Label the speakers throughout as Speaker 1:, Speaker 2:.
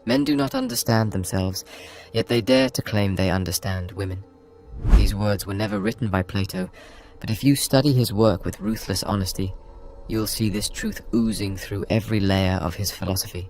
Speaker 1: Men do not understand themselves, yet they dare to claim they understand women. These words were never written by Plato, but if you study his work with ruthless honesty, you'll see this truth oozing through every layer of his philosophy.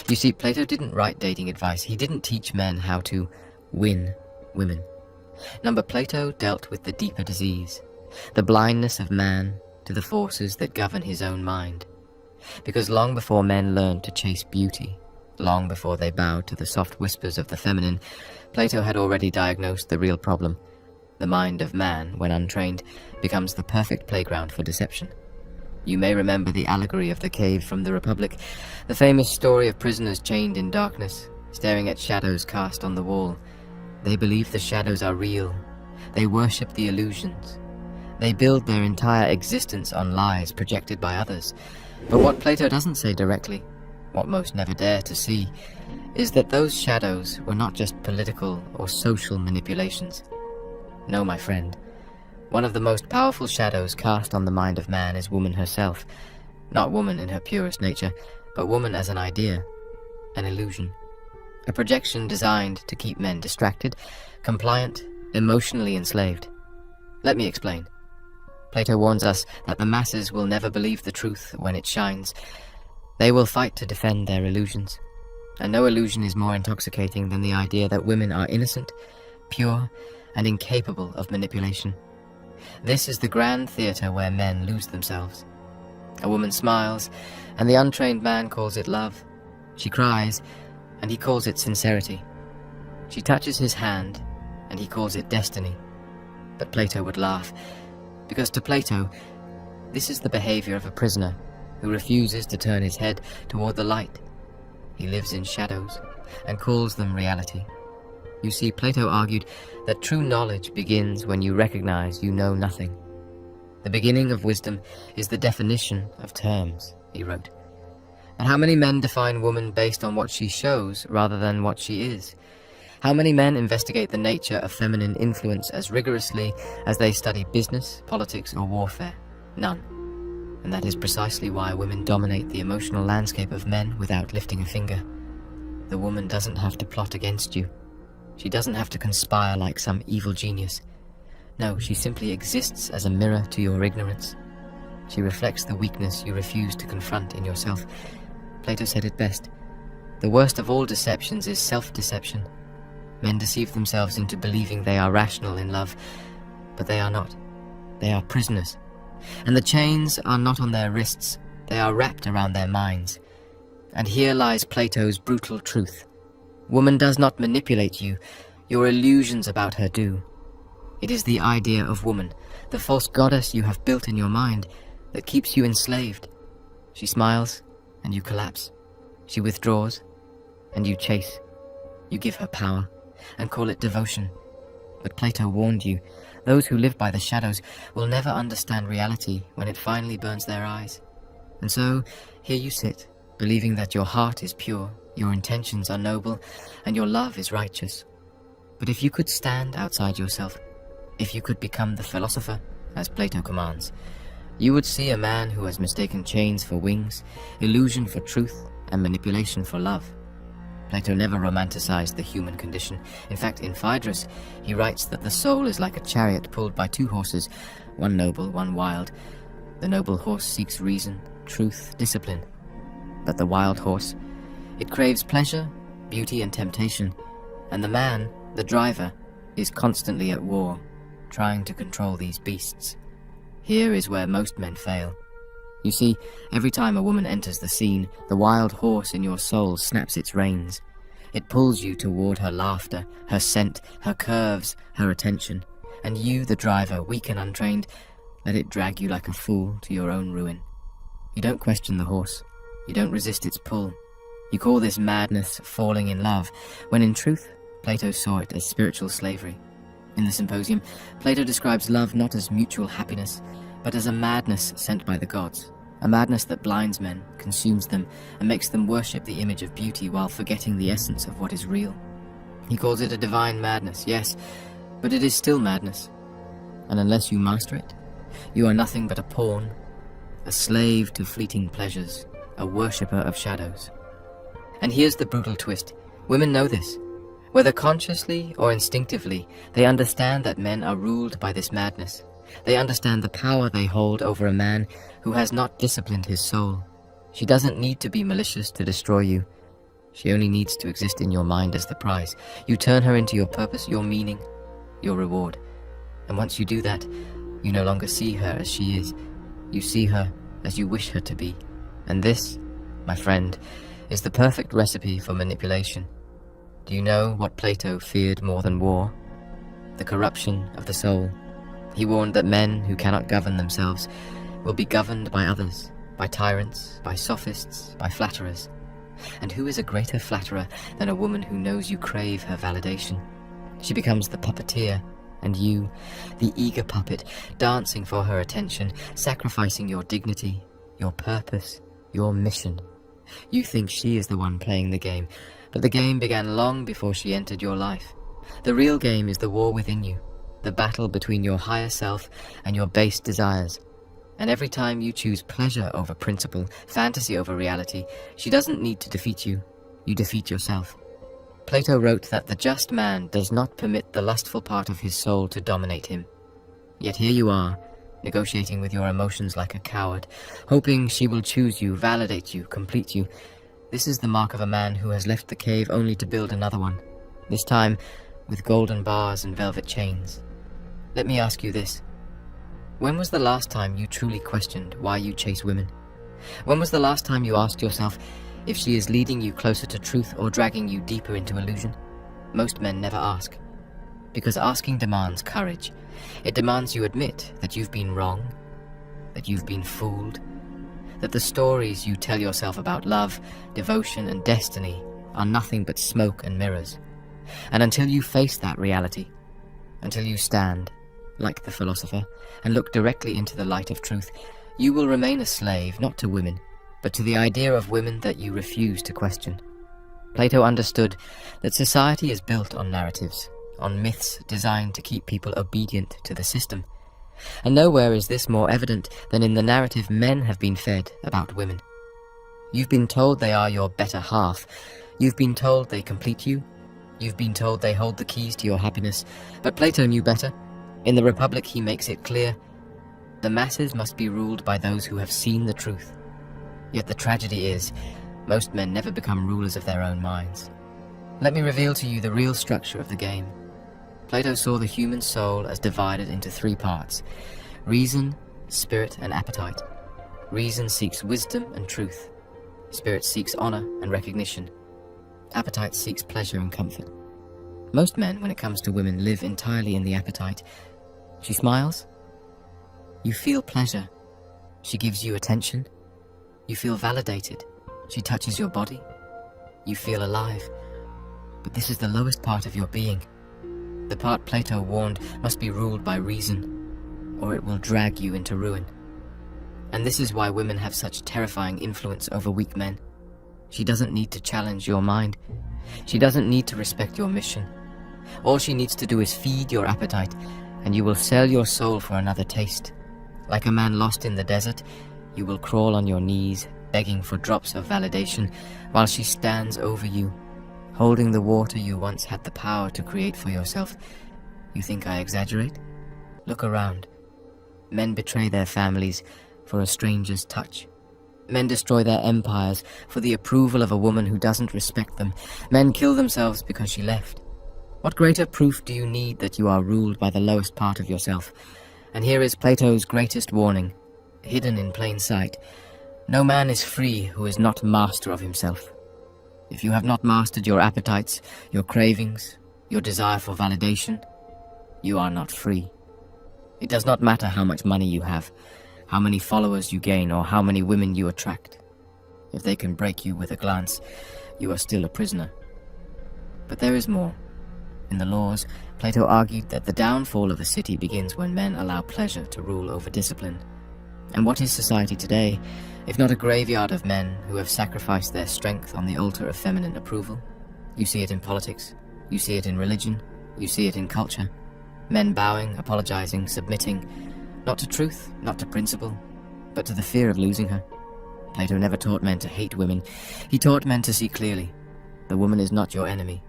Speaker 1: You see, Plato didn't write dating advice. He didn't teach men how to win women. No, but Plato dealt with the deeper disease, the blindness of man to the forces that govern his own mind. Because long before men learned to chase beauty, long before they bowed to the soft whispers of the feminine, Plato had already diagnosed the real problem. The mind of man, when untrained, becomes the perfect playground for deception. You may remember the allegory of the cave from the Republic, the famous story of prisoners chained in darkness, staring at shadows cast on the wall. They believe the shadows are real. They worship the illusions. They build their entire existence on lies projected by others. But what Plato doesn't say directly, what most never dare to see, is that those shadows were not just political or social manipulations. No, my friend. One of the most powerful shadows cast on the mind of man is woman herself. Not woman in her purest nature, but woman as an idea, an illusion. A projection designed to keep men distracted, compliant, emotionally enslaved. Let me explain. Plato warns us that the masses will never believe the truth when it shines. They will fight to defend their illusions. And no illusion is more intoxicating than the idea that women are innocent, pure, and incapable of manipulation. This is the grand theatre where men lose themselves. A woman smiles, and the untrained man calls it love. She cries, and he calls it sincerity. She touches his hand, and he calls it destiny. But Plato would laugh, because to Plato, this is the behavior of a prisoner who refuses to turn his head toward the light. He lives in shadows, and calls them reality. You see, Plato argued that true knowledge begins when you recognize you know nothing. The beginning of wisdom is the definition of terms, he wrote. And how many men define woman based on what she shows rather than what she is? How many men investigate the nature of feminine influence as rigorously as they study business, politics, or warfare? None. And that is precisely why women dominate the emotional landscape of men without lifting a finger. The woman doesn't have to plot against you. She doesn't have to conspire like some evil genius. No, she simply exists as a mirror to your ignorance. She reflects the weakness you refuse to confront in yourself. Plato said it best. The worst of all deceptions is self-deception. Men deceive themselves into believing they are rational in love, but they are not. They are prisoners. And the chains are not on their wrists, they are wrapped around their minds. And here lies Plato's brutal truth. Woman does not manipulate you, your illusions about her do. It is the idea of woman, the false goddess you have built in your mind, that keeps you enslaved. She smiles, and you collapse. She withdraws, and you chase. You give her power, and call it devotion. But Plato warned you, those who live by the shadows will never understand reality when it finally burns their eyes. And so, here you sit, believing that your heart is pure, your intentions are noble, and your love is righteous. But if you could stand outside yourself, if you could become the philosopher, as Plato commands, you would see a man who has mistaken chains for wings, illusion for truth, and manipulation for love. Plato never romanticized the human condition. In fact, in Phaedrus, he writes that the soul is like a chariot pulled by two horses, one noble, one wild. The noble horse seeks reason, truth, discipline. But the wild horse, it craves pleasure, beauty, and temptation. And the man, the driver, is constantly at war, trying to control these beasts. Here is where most men fail. You see, every time a woman enters the scene, the wild horse in your soul snaps its reins. It pulls you toward her laughter, her scent, her curves, her attention. And you, the driver, weak and untrained, let it drag you like a fool to your own ruin. You don't question the horse. You don't resist its pull. You call this madness falling in love, when in truth, Plato saw it as spiritual slavery. In the Symposium, Plato describes love not as mutual happiness, but as a madness sent by the gods, a madness that blinds men, consumes them, and makes them worship the image of beauty while forgetting the essence of what is real. He calls it a divine madness, yes, but it is still madness. And unless you master it, you are nothing but a pawn, a slave to fleeting pleasures, a worshipper of shadows. And here's the brutal twist. Women know this. Whether consciously or instinctively, they understand that men are ruled by this madness. They understand the power they hold over a man who has not disciplined his soul. She doesn't need to be malicious to destroy you. She only needs to exist in your mind as the prize. You turn her into your purpose, your meaning, your reward. And once you do that, you no longer see her as she is. You see her as you wish her to be. And this, my friend, is the perfect recipe for manipulation. Do you know what Plato feared more than war? The corruption of the soul. He warned that men who cannot govern themselves will be governed by others, by tyrants, by sophists, by flatterers. And who is a greater flatterer than a woman who knows you crave her validation? She becomes the puppeteer, and you, the eager puppet, dancing for her attention, sacrificing your dignity, your purpose, your mission. You think she is the one playing the game, but the game began long before she entered your life. The real game is the war within you, the battle between your higher self and your base desires. And every time you choose pleasure over principle, fantasy over reality, she doesn't need to defeat you. You defeat yourself. Plato wrote that the just man does not permit the lustful part of his soul to dominate him. Yet here you are, negotiating with your emotions like a coward, hoping she will choose you, validate you, complete you. This is the mark of a man who has left the cave only to build another one, this time with golden bars and velvet chains. Let me ask you this. When was the last time you truly questioned why you chase women? When was the last time you asked yourself if she is leading you closer to truth or dragging you deeper into illusion? Most men never ask. Because asking demands courage. It demands you admit that you've been wrong, that you've been fooled, that the stories you tell yourself about love, devotion, and destiny are nothing but smoke and mirrors. And until you face that reality, until you stand, like the philosopher, and look directly into the light of truth, you will remain a slave not to women, but to the idea of women that you refuse to question. Plato understood that society is built on narratives, on myths designed to keep people obedient to the system. And nowhere is this more evident than in the narrative men have been fed about women. You've been told they are your better half. You've been told they complete you. You've been told they hold the keys to your happiness. But Plato knew better. In the Republic he makes it clear, the masses must be ruled by those who have seen the truth. Yet the tragedy is, most men never become rulers of their own minds. Let me reveal to you the real structure of the game. Plato saw the human soul as divided into three parts: reason, spirit, and appetite. Reason seeks wisdom and truth. Spirit seeks honor and recognition. Appetite seeks pleasure and comfort. Most men, when it comes to women, live entirely in the appetite. She smiles. You feel pleasure. She gives you attention. You feel validated. She touches your body. You feel alive. But this is the lowest part of your being. The part Plato warned must be ruled by reason, or it will drag you into ruin. And this is why women have such terrifying influence over weak men. She doesn't need to challenge your mind. She doesn't need to respect your mission. All she needs to do is feed your appetite, and you will sell your soul for another taste. Like a man lost in the desert, you will crawl on your knees, begging for drops of validation, while she stands over you, holding the water you once had the power to create for yourself. You think I exaggerate? Look around. Men betray their families for a stranger's touch. Men destroy their empires for the approval of a woman who doesn't respect them. Men kill themselves because she left. What greater proof do you need that you are ruled by the lowest part of yourself? And here is Plato's greatest warning, hidden in plain sight. No man is free who is not master of himself. If you have not mastered your appetites, your cravings, your desire for validation, you are not free. It does not matter how much money you have, how many followers you gain, or how many women you attract. If they can break you with a glance, you are still a prisoner. But there is more. In the Laws, Plato argued that the downfall of a city begins when men allow pleasure to rule over discipline. And what is society today, if not a graveyard of men who have sacrificed their strength on the altar of feminine approval? You see it in politics, you see it in religion, you see it in culture. Men bowing, apologizing, submitting, not to truth, not to principle, but to the fear of losing her. Plato never taught men to hate women. He taught men to see clearly. The woman is not your enemy.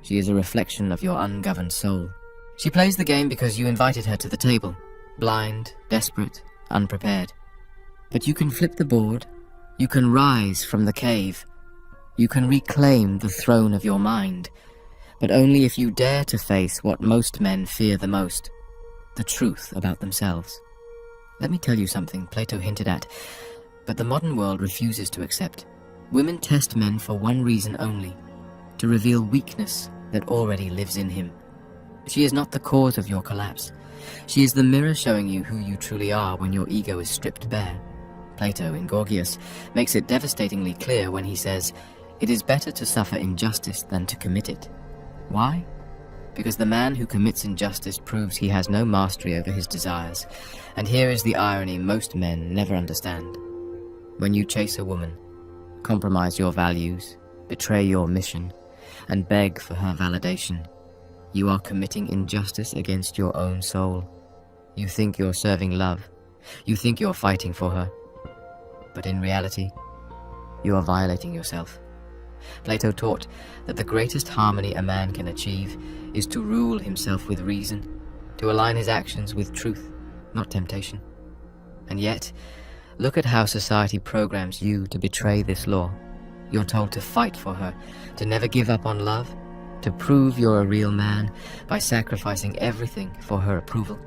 Speaker 1: She is a reflection of your ungoverned soul. She plays the game because you invited her to the table, blind, desperate, unprepared. But you can flip the board. You can rise from the cave. You can reclaim the throne of your mind, but only if you dare to face what most men fear the most, the truth about themselves. Let me tell you something Plato hinted at, but the modern world refuses to accept. Women test men for one reason only, to reveal weakness that already lives in him. She is not the cause of your collapse. She is the mirror showing you who you truly are when your ego is stripped bare. Plato, in Gorgias, makes it devastatingly clear when he says, "It is better to suffer injustice than to commit it." Why? Because the man who commits injustice proves he has no mastery over his desires, and here is the irony most men never understand. When you chase a woman, compromise your values, betray your mission, and beg for her validation, you are committing injustice against your own soul. You think you're serving love. You think you're fighting for her. But in reality, you are violating yourself. Plato taught that the greatest harmony a man can achieve is to rule himself with reason, to align his actions with truth, not temptation. And yet, look at how society programs you to betray this law. You're told to fight for her, to never give up on love, to prove you're a real man by sacrificing everything for her approval.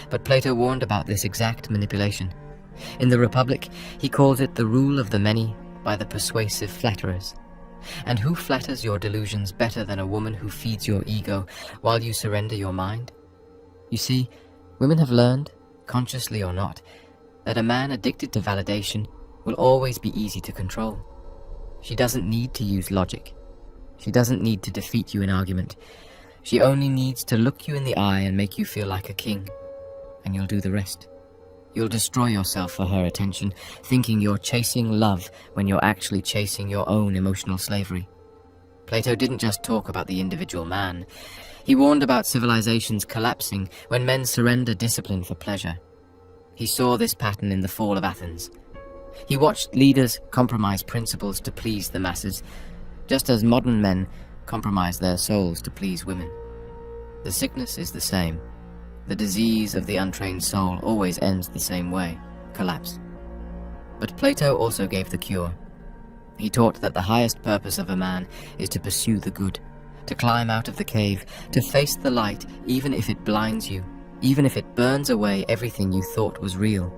Speaker 1: But Plato warned about this exact manipulation. In the Republic, he calls it the rule of the many by the persuasive flatterers. And who flatters your delusions better than a woman who feeds your ego while you surrender your mind? You see, women have learned, consciously or not, that a man addicted to validation will always be easy to control. She doesn't need to use logic. She doesn't need to defeat you in argument. She only needs to look you in the eye and make you feel like a king, and you'll do the rest. You'll destroy yourself for her attention, thinking you're chasing love when you're actually chasing your own emotional slavery. Plato didn't just talk about the individual man. He warned about civilizations collapsing when men surrender discipline for pleasure. He saw this pattern in the fall of Athens. He watched leaders compromise principles to please the masses, just as modern men compromise their souls to please women. The sickness is the same. The disease of the untrained soul always ends the same way, collapse. But Plato also gave the cure. He taught that the highest purpose of a man is to pursue the good, to climb out of the cave, to face the light even if it blinds you, even if it burns away everything you thought was real.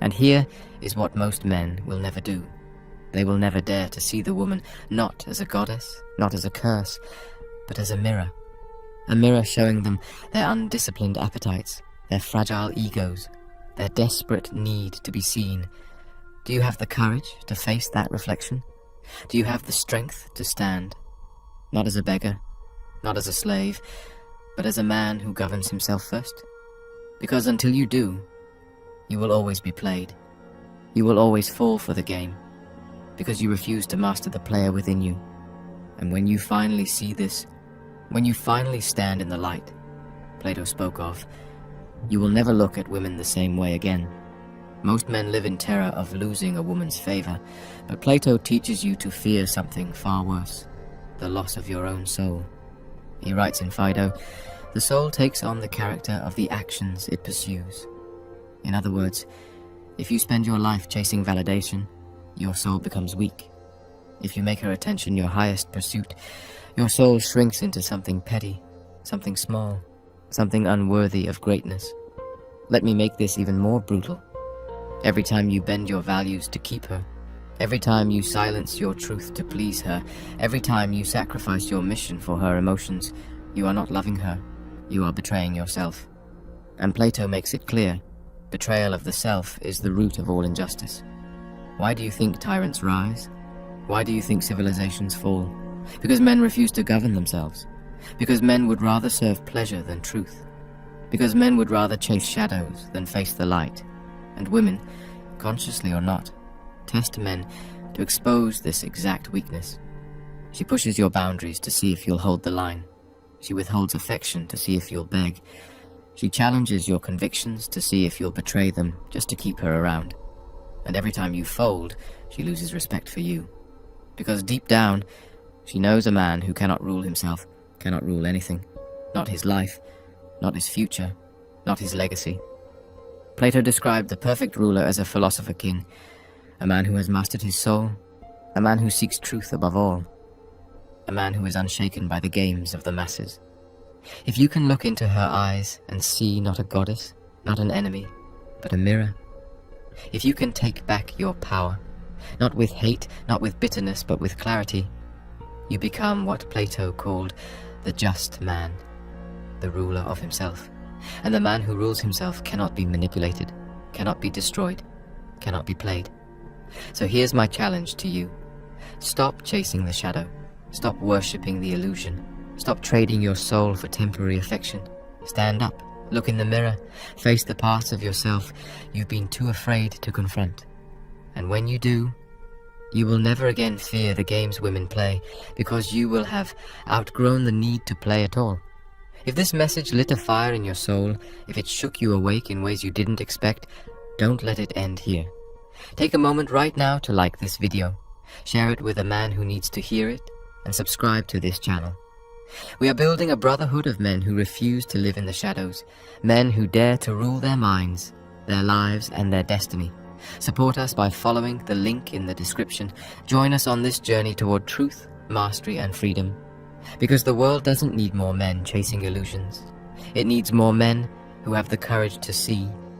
Speaker 1: And here is what most men will never do. They will never dare to see the woman not as a goddess, not as a curse, but as a mirror showing them their undisciplined appetites, their fragile egos, their desperate need to be seen. Do you have the courage to face that reflection? Do you have the strength to stand? Not as a beggar, not as a slave, but as a man who governs himself first? Because until you do, you will always be played. You will always fall for the game, because you refuse to master the player within you. And when you finally see this, when you finally stand in the light Plato spoke of, you will never look at women the same way again. Most men live in terror of losing a woman's favor, but Plato teaches you to fear something far worse, the loss of your own soul. He writes in Phaedrus, the soul takes on the character of the actions it pursues. In other words, if you spend your life chasing validation, your soul becomes weak. If you make her attention your highest pursuit, your soul shrinks into something petty, something small, something unworthy of greatness. Let me make this even more brutal. Every time you bend your values to keep her, every time you silence your truth to please her, every time you sacrifice your mission for her emotions, you are not loving her, you are betraying yourself. And Plato makes it clear, betrayal of the self is the root of all injustice. Why do you think tyrants rise? Why do you think civilizations fall? Because men refuse to govern themselves. Because men would rather serve pleasure than truth. Because men would rather chase shadows than face the light. And women, consciously or not, test men to expose this exact weakness. She pushes your boundaries to see if you'll hold the line. She withholds affection to see if you'll beg. She challenges your convictions to see if you'll betray them just to keep her around. And every time you fold, she loses respect for you. Because deep down, she knows a man who cannot rule himself, cannot rule anything. Not his life, not his future, not his legacy. Plato described the perfect ruler as a philosopher king, a man who has mastered his soul, a man who seeks truth above all, a man who is unshaken by the games of the masses. If you can look into her eyes and see not a goddess, not an enemy, but a mirror, if you can take back your power, not with hate, not with bitterness, but with clarity, you become what Plato called the just man, the ruler of himself. And the man who rules himself cannot be manipulated, cannot be destroyed, cannot be played. So here's my challenge to you. Stop chasing the shadow. Stop worshipping the illusion. Stop trading your soul for temporary affection. Stand up, look in the mirror, face the parts of yourself you've been too afraid to confront. And when you do, you will never again fear the games women play, because you will have outgrown the need to play at all. If this message lit a fire in your soul, if it shook you awake in ways you didn't expect, don't let it end here. Take a moment right now to like this video, share it with a man who needs to hear it, and subscribe to this channel. We are building a brotherhood of men who refuse to live in the shadows, men who dare to rule their minds, their lives, and their destiny. Support us by following the link in the description. Join us on this journey toward truth, mastery, and freedom. Because the world doesn't need more men chasing illusions. It needs more men who have the courage to see